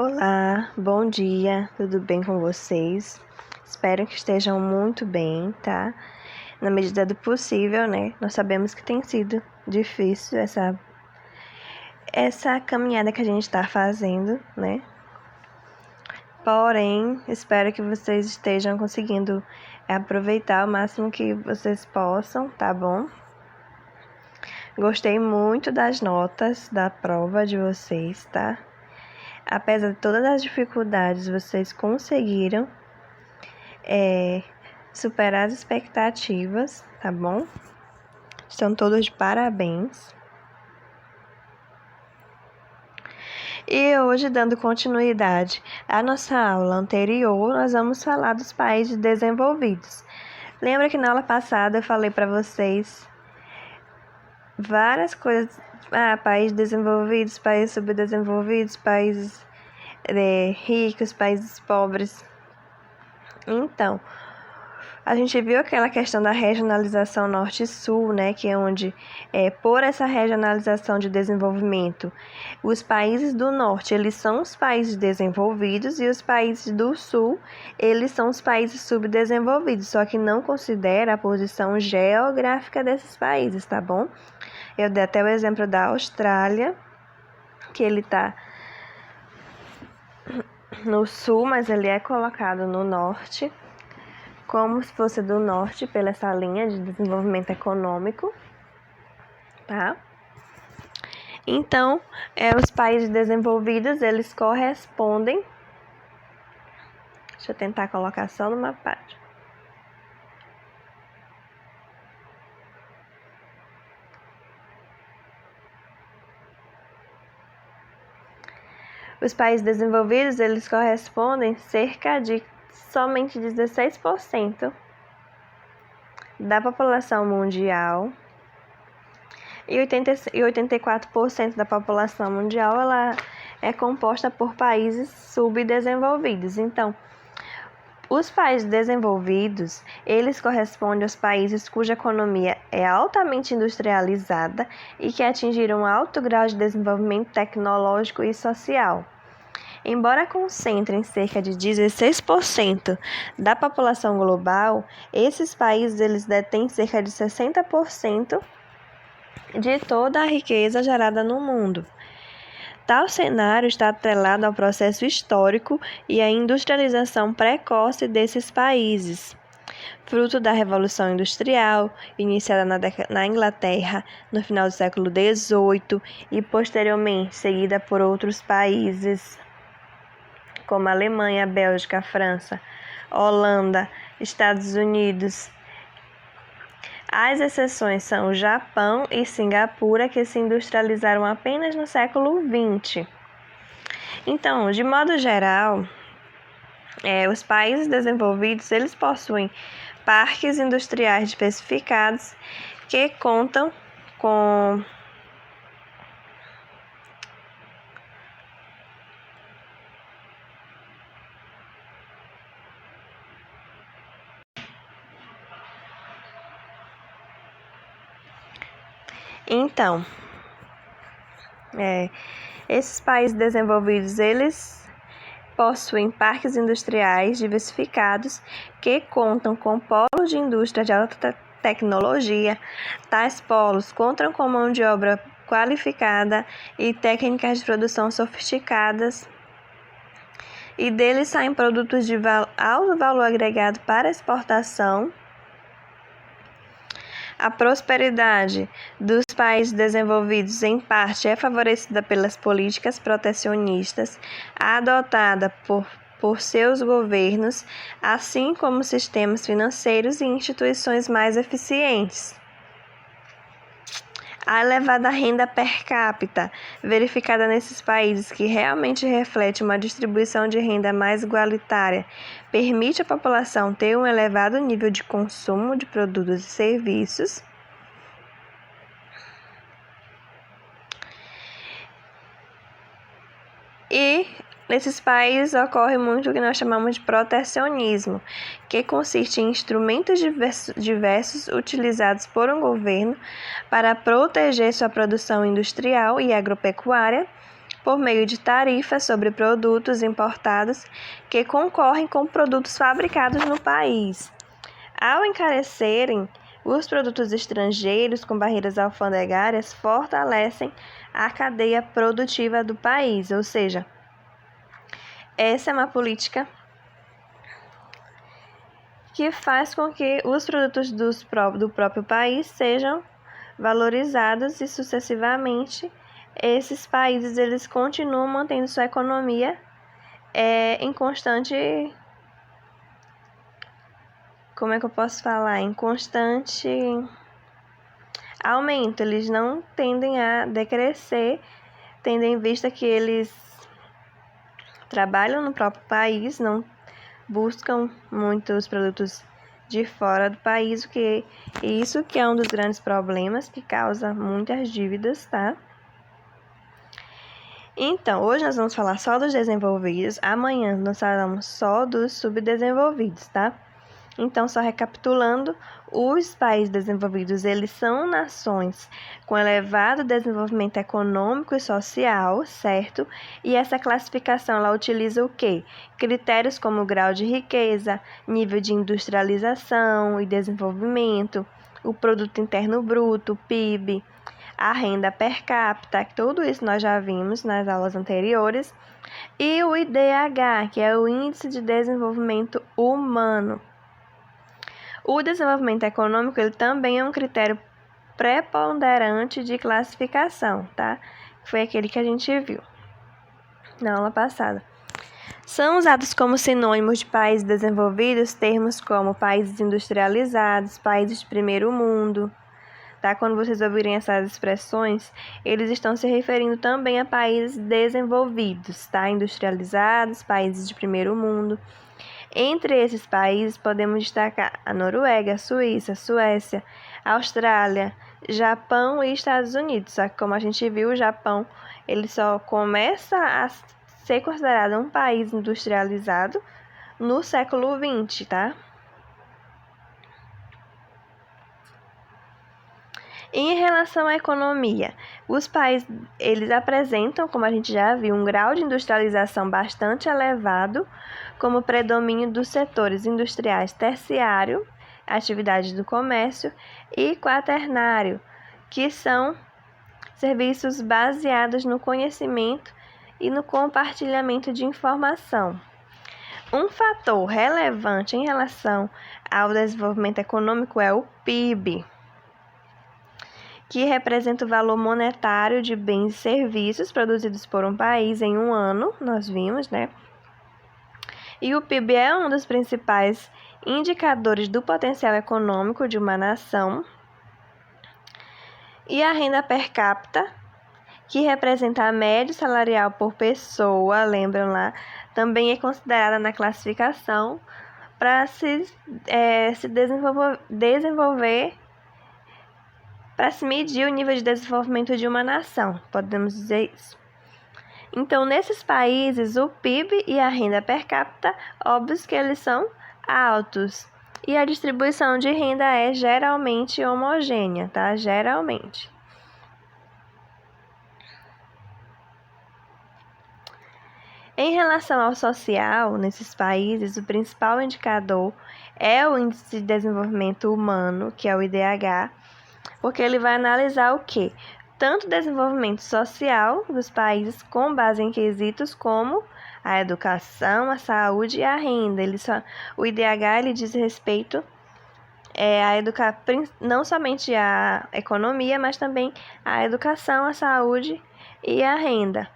Olá, bom dia, tudo bem com vocês? Espero que estejam muito bem, tá? Na medida do possível, né? Nós sabemos que tem sido difícil essa caminhada que a gente está fazendo, né? Porém, espero que vocês estejam conseguindo aproveitar o máximo que vocês possam, tá bom? Gostei muito das notas da prova de vocês, tá? Apesar de todas as dificuldades, vocês conseguiram superar as expectativas, tá bom? Estão todos de parabéns. E hoje, dando continuidade à nossa aula anterior, nós vamos falar dos países desenvolvidos. Lembra que na aula passada eu falei para vocês várias coisas, países desenvolvidos, países subdesenvolvidos, países ricos, países pobres. Então, a gente viu aquela questão da regionalização norte e sul, né, que é onde, por essa regionalização de desenvolvimento, os países do norte, eles são os países desenvolvidos e os países do sul, eles são os países subdesenvolvidos, só que não considera a posição geográfica desses países, tá bom? Eu dei até o exemplo da Austrália, que ele está no sul, mas ele é colocado no norte, como se fosse do norte, pela essa linha de desenvolvimento econômico, tá? Então, os países desenvolvidos, eles correspondem... Deixa eu tentar colocar só numa página. Os países desenvolvidos, eles correspondem cerca de somente 16% da população mundial e 84% da população mundial ela é composta por países subdesenvolvidos. Então, os países desenvolvidos, eles correspondem aos países cuja economia é altamente industrializada e que atingiram um alto grau de desenvolvimento tecnológico e social. Embora concentrem cerca de 16% da população global, esses países eles detêm cerca de 60% de toda a riqueza gerada no mundo. Tal cenário está atrelado ao processo histórico e à industrialização precoce desses países, fruto da Revolução Industrial, iniciada na Inglaterra no final do século XVIII e posteriormente seguida por outros países, como Alemanha, Bélgica, França, Holanda, Estados Unidos. As exceções são o Japão e Singapura, que se industrializaram apenas no século XX. Então, de modo geral, os países desenvolvidos, eles possuem parques industriais diversificados que contam com esses países desenvolvidos, eles possuem parques industriais diversificados que contam com polos de indústria de alta tecnologia. Tais polos contam com mão de obra qualificada e técnicas de produção sofisticadas, e deles saem produtos de alto valor agregado para exportação. A prosperidade dos países desenvolvidos, em parte, é favorecida pelas políticas protecionistas adotadas por seus governos, assim como sistemas financeiros e instituições mais eficientes. A elevada renda per capita, verificada nesses países, que realmente reflete uma distribuição de renda mais igualitária, permite à população ter um elevado nível de consumo de produtos e serviços. E nesses países ocorre muito o que nós chamamos de protecionismo, que consiste em instrumentos diversos utilizados por um governo para proteger sua produção industrial e agropecuária, por meio de tarifas sobre produtos importados que concorrem com produtos fabricados no país. Ao encarecerem, os produtos estrangeiros com barreiras alfandegárias fortalecem a cadeia produtiva do país, ou seja, essa é uma política que faz com que os produtos do próprio país sejam valorizados e sucessivamente esses países eles continuam mantendo sua economia em constante, como é que eu posso falar, em constante aumento. Eles não tendem a decrescer, tendo em vista que eles trabalham no próprio país, não buscam muitos produtos de fora do país, isso que é um dos grandes problemas que causa muitas dívidas, tá? Então, hoje nós vamos falar só dos desenvolvidos, amanhã nós falamos só dos subdesenvolvidos, tá? Então, só recapitulando, os países desenvolvidos, eles são nações com elevado desenvolvimento econômico e social, certo? E essa classificação, ela utiliza o quê? Critérios como grau de riqueza, nível de industrialização e desenvolvimento, o produto interno bruto, o PIB, a renda per capita, tudo isso nós já vimos nas aulas anteriores, e o IDH, que é o Índice de Desenvolvimento Humano. O desenvolvimento econômico ele também é um critério preponderante de classificação, tá? Foi aquele que a gente viu na aula passada. São usados como sinônimos de países desenvolvidos termos como países industrializados, países de primeiro mundo. Tá? Quando vocês ouvirem essas expressões, eles estão se referindo também a países desenvolvidos, tá? Industrializados, países de primeiro mundo. Entre esses países, podemos destacar a Noruega, a Suíça, a Suécia, a Austrália, Japão e Estados Unidos. Só que, como a gente viu, o Japão ele só começa a ser considerado um país industrializado no século XX, tá? Em relação à economia, os países eles apresentam, como a gente já viu, um grau de industrialização bastante elevado, como predomínio dos setores industriais terciário, atividades do comércio, e quaternário, que são serviços baseados no conhecimento e no compartilhamento de informação. Um fator relevante em relação ao desenvolvimento econômico é o PIB, que representa o valor monetário de bens e serviços produzidos por um país em um ano, nós vimos, né? E o PIB é um dos principais indicadores do potencial econômico de uma nação. E a renda per capita, que representa a média salarial por pessoa, lembram lá, também é considerada na classificação para se desenvolver para se medir o nível de desenvolvimento de uma nação, podemos dizer isso. Então, nesses países, o PIB e a renda per capita, óbvio que eles são altos. E a distribuição de renda é geralmente homogênea, tá? Geralmente. Em relação ao social, nesses países, o principal indicador é o Índice de Desenvolvimento Humano, que é o IDH, porque ele vai analisar o quê? Tanto o desenvolvimento social dos países com base em quesitos como a educação, a saúde e a renda. O IDH ele diz respeito não somente à economia, mas também à educação, à saúde e à renda.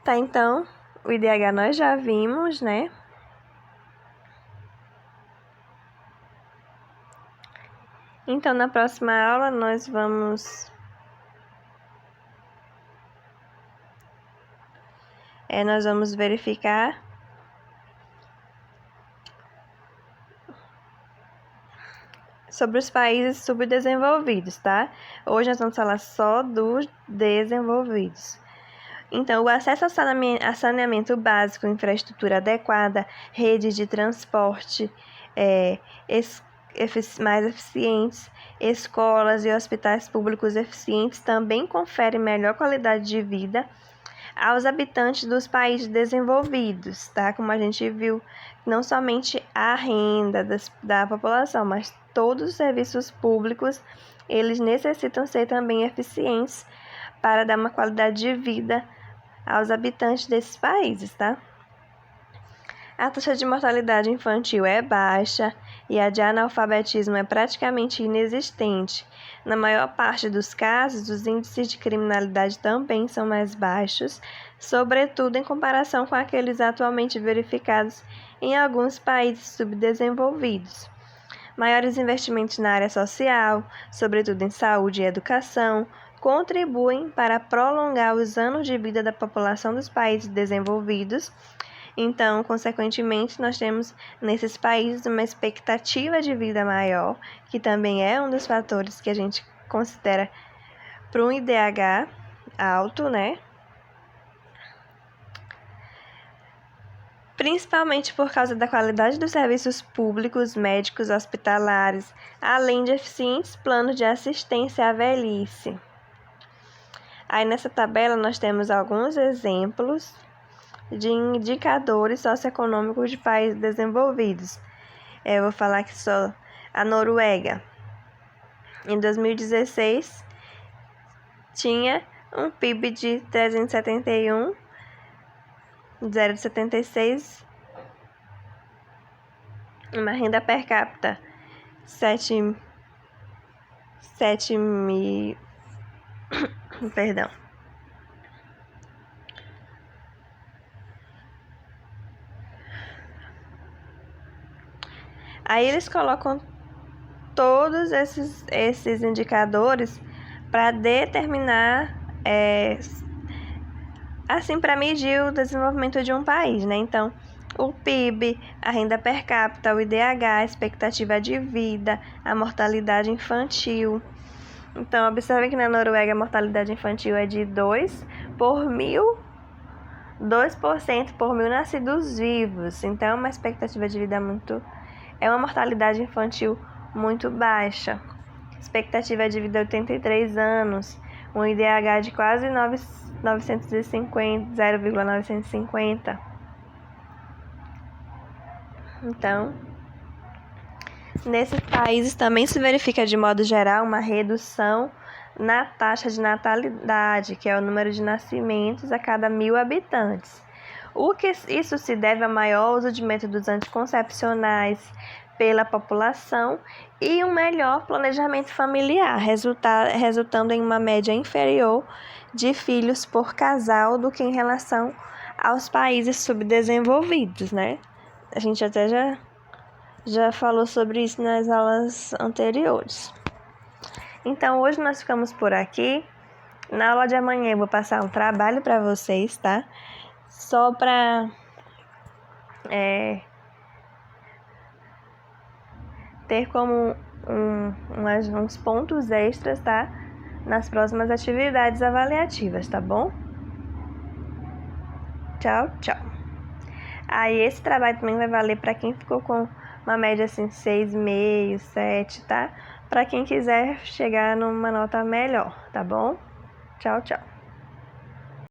Tá, então, o IDH nós já vimos, né? Então, na próxima aula, nós vamos verificar sobre os países subdesenvolvidos, tá? Hoje nós vamos falar só dos desenvolvidos. Então, o acesso a saneamento básico, infraestrutura adequada, redes de transporte, mais eficientes, escolas e hospitais públicos eficientes também conferem melhor qualidade de vida aos habitantes dos países desenvolvidos, tá? Como a gente viu, não somente a renda da população, mas todos os serviços públicos, eles necessitam ser também eficientes para dar uma qualidade de vida aos habitantes desses países, tá? A taxa de mortalidade infantil é baixa e a de analfabetismo é praticamente inexistente. Na maior parte dos casos, os índices de criminalidade também são mais baixos, sobretudo em comparação com aqueles atualmente verificados em alguns países subdesenvolvidos. Maiores investimentos na área social, sobretudo em saúde e educação, contribuem para prolongar os anos de vida da população dos países desenvolvidos. Então, consequentemente, nós temos nesses países uma expectativa de vida maior, que também é um dos fatores que a gente considera para um IDH alto, né? Principalmente por causa da qualidade dos serviços públicos, médicos, hospitalares, além de eficientes planos de assistência à velhice. Aí nessa tabela nós temos alguns exemplos de indicadores socioeconômicos de países desenvolvidos. Eu vou falar aqui só a Noruega. Em 2016, tinha um PIB de 371,076, uma renda per capita 7 mil, perdão. Aí eles colocam todos esses indicadores para determinar, assim, para medir o desenvolvimento de um país, né? Então, o PIB, a renda per capita, o IDH, a expectativa de vida, a mortalidade infantil. Então, observe que na Noruega a mortalidade infantil é de 2% por mil nascidos vivos. Então, é uma expectativa de vida é uma mortalidade infantil muito baixa. Expectativa de vida 83 anos, um IDH de quase 0,950. Então, nesses países também se verifica de modo geral uma redução na taxa de natalidade, que é o número de nascimentos a cada 1.000 habitantes. O que isso se deve ao maior uso de métodos anticoncepcionais pela população e um melhor planejamento familiar, resultando em uma média inferior de filhos por casal do que em relação aos países subdesenvolvidos, né? A gente até já falou sobre isso nas aulas anteriores. Então, hoje nós ficamos por aqui. Na aula de amanhã eu vou passar um trabalho para vocês, tá? Só para ter como uns pontos extras, tá? Nas próximas atividades avaliativas, tá bom? Tchau, tchau. Aí esse trabalho também vai valer para quem ficou com uma média assim 6,5, 7, tá? Para quem quiser chegar numa nota melhor, tá bom? Tchau, tchau.